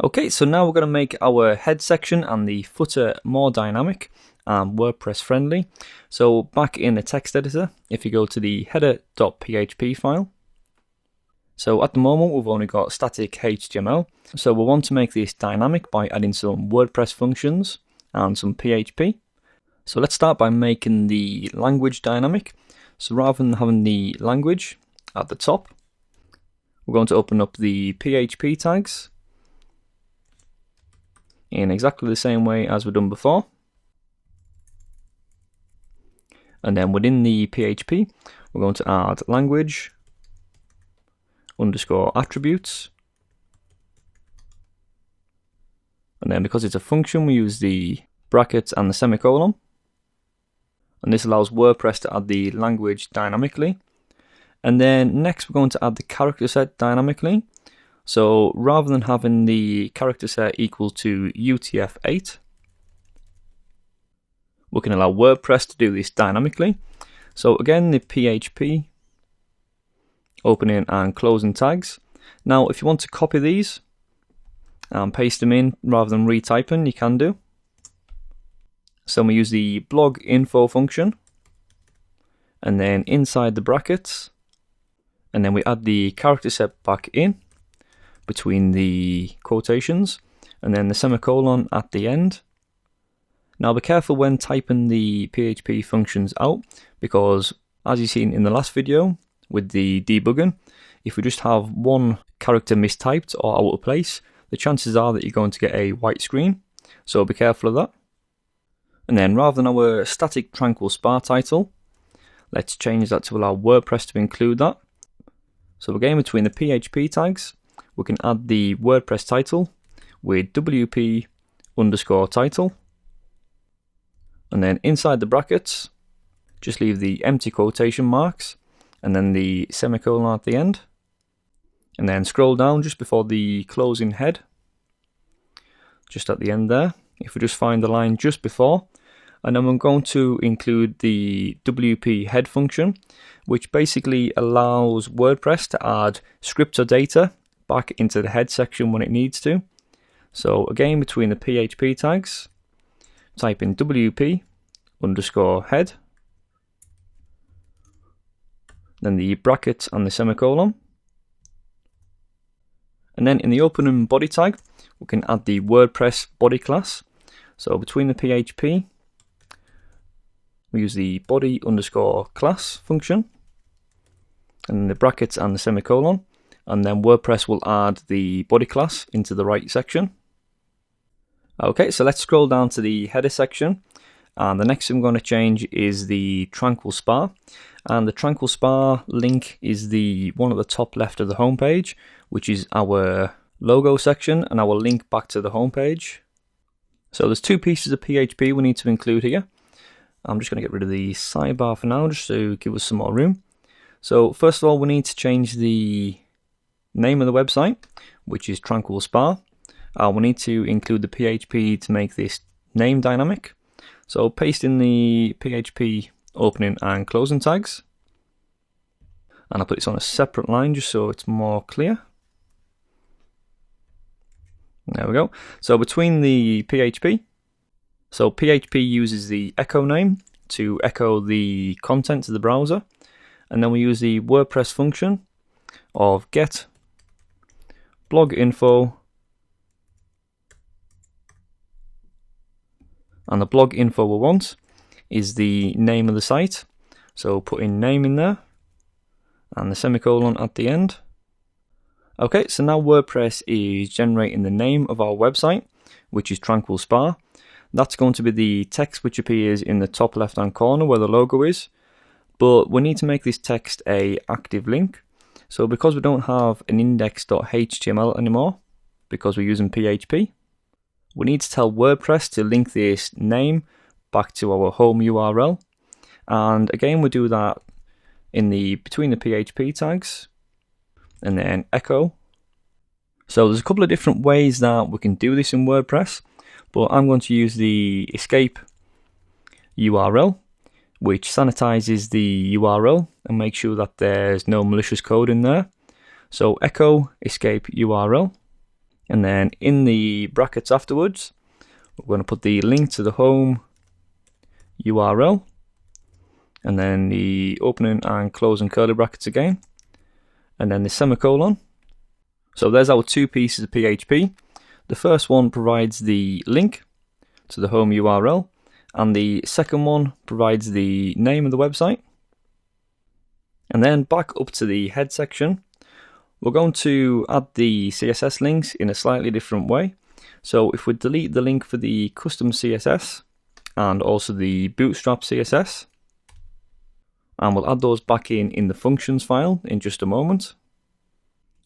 Okay, so now we're going to make our head section and the footer more dynamic and WordPress friendly. So back in the text editor, if you go to the header.php file, so at the moment we've only got static HTML, so we want to make this dynamic by adding some WordPress functions and some PHP. So let's start by making the language dynamic. So rather than having the language at the top, we're going to open up the PHP tags in exactly the same way as we've done before. And then within the PHP, we're going to add language underscore attributes. And then because it's a function, we use the brackets and the semicolon. And this allows WordPress to add the language dynamically. And then next, we're going to add the character set dynamically. So rather than having the character set equal to UTF-8, we can allow WordPress to do this dynamically. So again, the PHP opening and closing tags. Now, if you want to copy these and paste them in rather than retyping, you can do. So we use the blog info function, and then inside the brackets, and then we add the character set back in between the quotations, and then the semicolon at the end. Now be careful when typing the PHP functions out, because as you've seen in the last video with the debugging, if we just have one character mistyped or out of place, the chances are that you're going to get a white screen, so be careful of that. And then rather than our static tranquil spa title, let's change that to allow WordPress to include that. So again, between the PHP tags, we can add the WordPress title with WP underscore title. And then inside the brackets, just leave the empty quotation marks and then the semicolon at the end. And then scroll down just before the closing head, just at the end there. If we just find the line just before, and then we're going to include the WP head function, which basically allows WordPress to add script or data back into the head section when it needs to. So again, between the PHP tags, type in WP underscore head, then the brackets and the semicolon. And then in the opening body tag, we can add the WordPress body class. So between the PHP, we use the body underscore class function, and the brackets and the semicolon. And then WordPress will add the body class into the right section. Okay, so let's scroll down to the header section. And the next thing we're going to change is the Tranquil Spa. And the Tranquil Spa link is the one at the top left of the homepage, which is our logo section and our link back to the homepage. So there's two pieces of PHP we need to include here. I'm just going to get rid of the sidebar for now, just to give us some more room. So first of all, we need to change the name of the website, which is Tranquil Spa. We need to include the PHP to make this name dynamic. So paste in the PHP opening and closing tags. And I'll put this on a separate line just so it's more clear. There we go. So between the PHP, so PHP uses the echo name to echo the content to the browser. And then we use the WordPress function of get blog info, and the blog info we want is the name of the site. So put in name in there and the semicolon at the end. Okay, so now WordPress is generating the name of our website, which is Tranquil Spa. That's going to be the text which appears in the top left hand corner where the logo is. But we need to make this text a active link. So because we don't have an index.html anymore, because we're using PHP, we need to tell WordPress to link this name back to our home URL. And again, we do that in between the PHP tags and then echo. So there's a couple of different ways that we can do this in WordPress, but I'm going to use the escape URL, which sanitizes the URL and makes sure that there's no malicious code in there. So echo escape URL, And then in the brackets afterwards, we're going to put the link to the home URL, and then the opening and closing curly brackets again, and then the semicolon. So there's our two pieces of PHP. The first one provides the link to the home URL, and the second one provides the name of the website. And then back up to the head section, we're going to add the CSS links in a slightly different way. So if we delete the link for the custom CSS and also the Bootstrap CSS, and we'll add those back in the functions file in just a moment.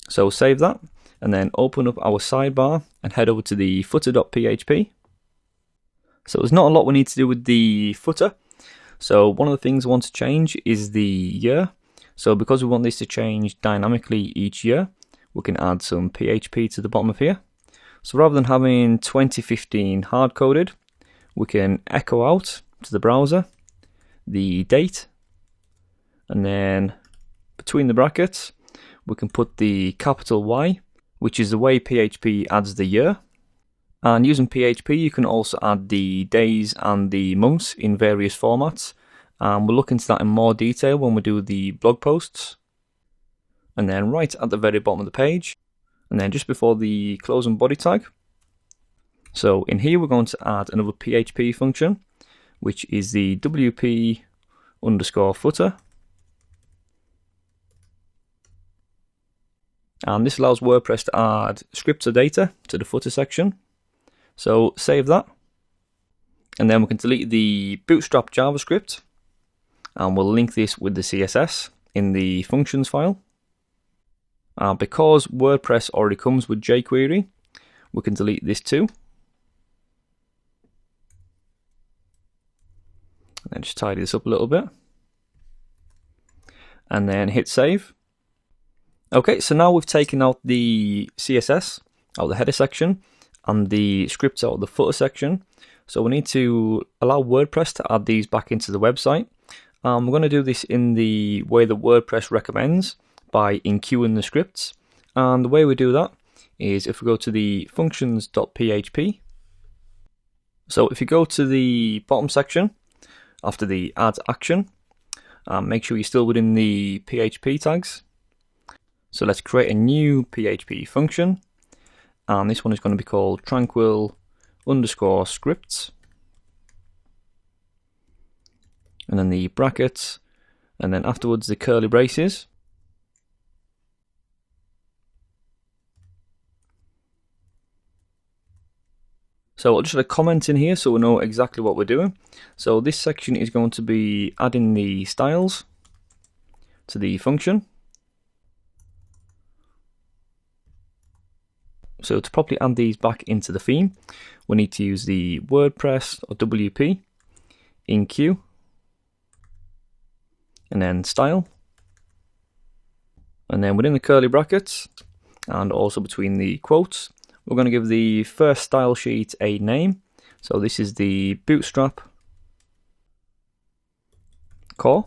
So save that, and then open up our sidebar and head over to the footer.php. So there's not a lot we need to do with the footer. So one of the things I want to change is the year. So because we want this to change dynamically each year, we can add some PHP to the bottom of here. So rather than having 2015 hard-coded, we can echo out to the browser the date, and then between the brackets, we can put the capital Y, which is the way PHP adds the year. And using PHP, you can also add the days and the months in various formats. We'll look into that in more detail when we do the blog posts. And then right at the very bottom of the page, and then just before the closing body tag. So in here, we're going to add another PHP function, which is the WP_footer. And this allows WordPress to add scripts or data to the footer section. So save that. And then we can delete the Bootstrap JavaScript. And we'll link this with the CSS in the functions file. Because WordPress already comes with jQuery, we can delete this too. And then just tidy this up a little bit. And then hit save. Okay, so now we've taken out the CSS out of the header section and the scripts out of the footer section. So we need to allow WordPress to add these back into the website. We're going to do this in the way that WordPress recommends, by enqueuing the scripts. And the way we do that is if we go to the functions.php. So if you go to the bottom section after the add action, make sure you're still within the PHP tags. So let's create a new PHP function, and this one is going to be called tranquil_scripts, and then the brackets, and then afterwards the curly braces. So I'll just add a comment in here so we know exactly what we're doing. So this section is going to be adding the styles to the function. So to properly add these back into the theme, we need to use the WordPress or WP enqueue, and then style, and then within the curly brackets and also between the quotes, we're going to give the first style sheet a name. So this is the Bootstrap core,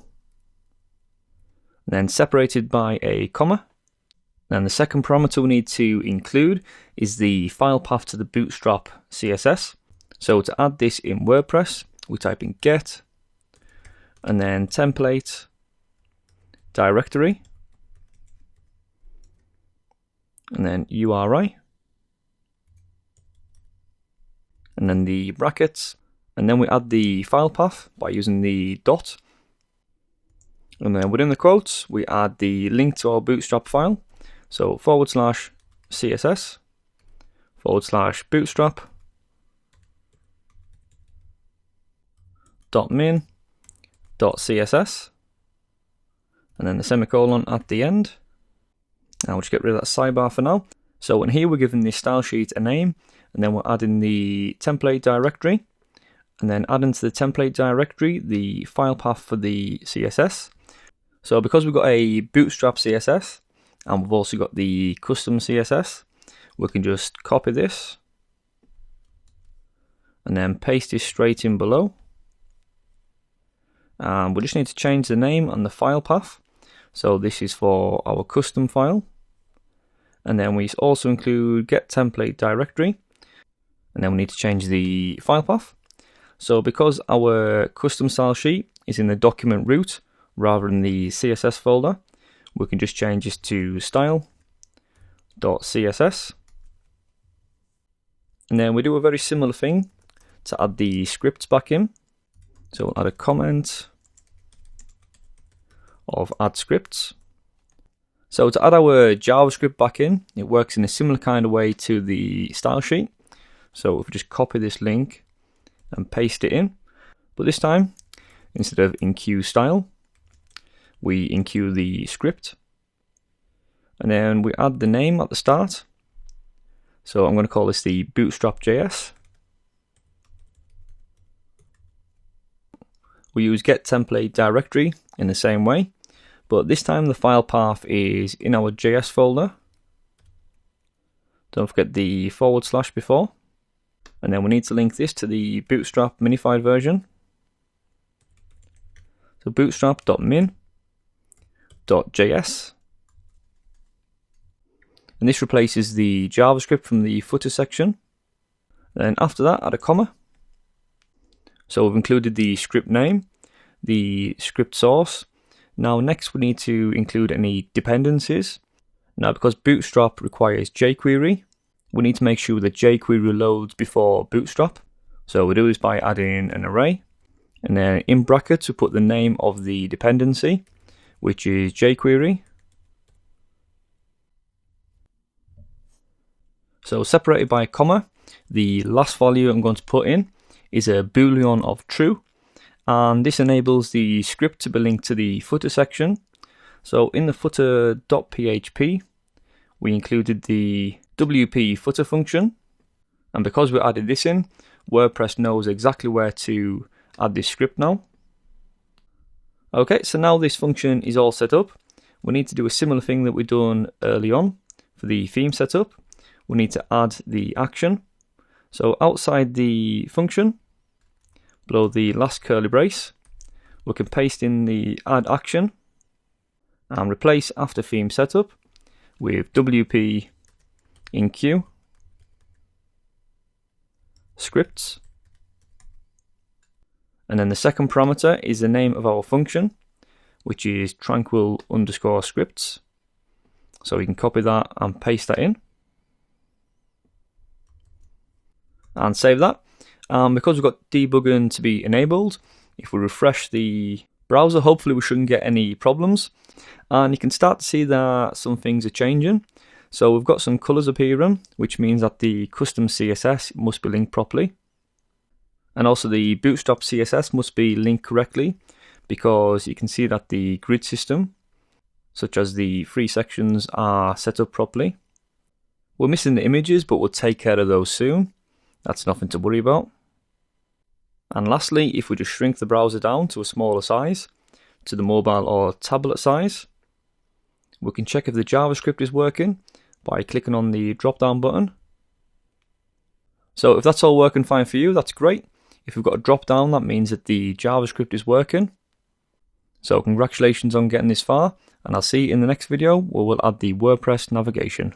then separated by a comma. Then the second parameter we need to include is the file path to the Bootstrap CSS. So to add this in WordPress, we type in get, and then template directory, and then URI, and then the brackets, and then we add the file path by using the dot, and then within the quotes we add the link to our Bootstrap file. So /CSS /bootstrap .min.css, and then the semicolon at the end. Now we'll just get rid of that sidebar for now. So in here we're giving the style sheet a name, and then we're adding the template directory, and then adding to the template directory the file path for the CSS. So because we've got a Bootstrap CSS, and we've also got the custom CSS, we can just copy this and then paste this straight in below. We just need to change the name and the file path. So this is for our custom file, And then we also include get template directory. And then we need to change the file path. So because our custom style sheet is in the document root rather than the CSS folder, we can just change this to style.css. And then we do a very similar thing to add the scripts back in. So we'll add a comment of add scripts. So to add our JavaScript back in, it works in a similar kind of way to the style sheet. So if we just copy this link and paste it in, but this time, instead of enqueue style, we enqueue the script, and then we add the name at the start. So I'm going to call this the Bootstrap.js. We use get template directory in the same way, but this time the file path is in our JS folder. Don't forget the / before. And then we need to link this to the Bootstrap minified version. So bootstrap.min.js. And this replaces the JavaScript from the footer section. Then after that, add a comma. So we've included the script name, the script source. Now next we need to include any dependencies. Now because Bootstrap requires jQuery, we need to make sure that jQuery loads before Bootstrap. So we do this by adding an array, and then in brackets we put the name of the dependency, which is jQuery. So separated by a comma, the last value I'm going to put in is a boolean of true, and this enables the script to be linked to the footer section. So in the footer.php, we included the WP footer function, and because we added this in, WordPress knows exactly where to add this script now. Okay, so now this function is all set up, we need to do a similar thing that we've done early on for the theme setup. We need to add the action. So outside the function, below the last curly brace, we can paste in the add action and replace after theme setup with WP enqueue scripts. And then the second parameter is the name of our function, which is tranquil_scripts. So we can copy that and paste that in. And save that. Because we've got debugging to be enabled, if we refresh the browser, hopefully we shouldn't get any problems. And you can start to see that some things are changing. So we've got some colors appearing, which means that the custom CSS must be linked properly. And also the Bootstrap CSS must be linked correctly, because you can see that the grid system, such as the 3 sections, are set up properly. We're missing the images, but we'll take care of those soon. That's nothing to worry about. And lastly, if we just shrink the browser down to a smaller size, to the mobile or tablet size, we can check if the JavaScript is working by clicking on the drop down button. So if that's all working fine for you, that's great. If we've got a drop down, that means that the JavaScript is working. So congratulations on getting this far, and I'll see you in the next video where we'll add the WordPress navigation.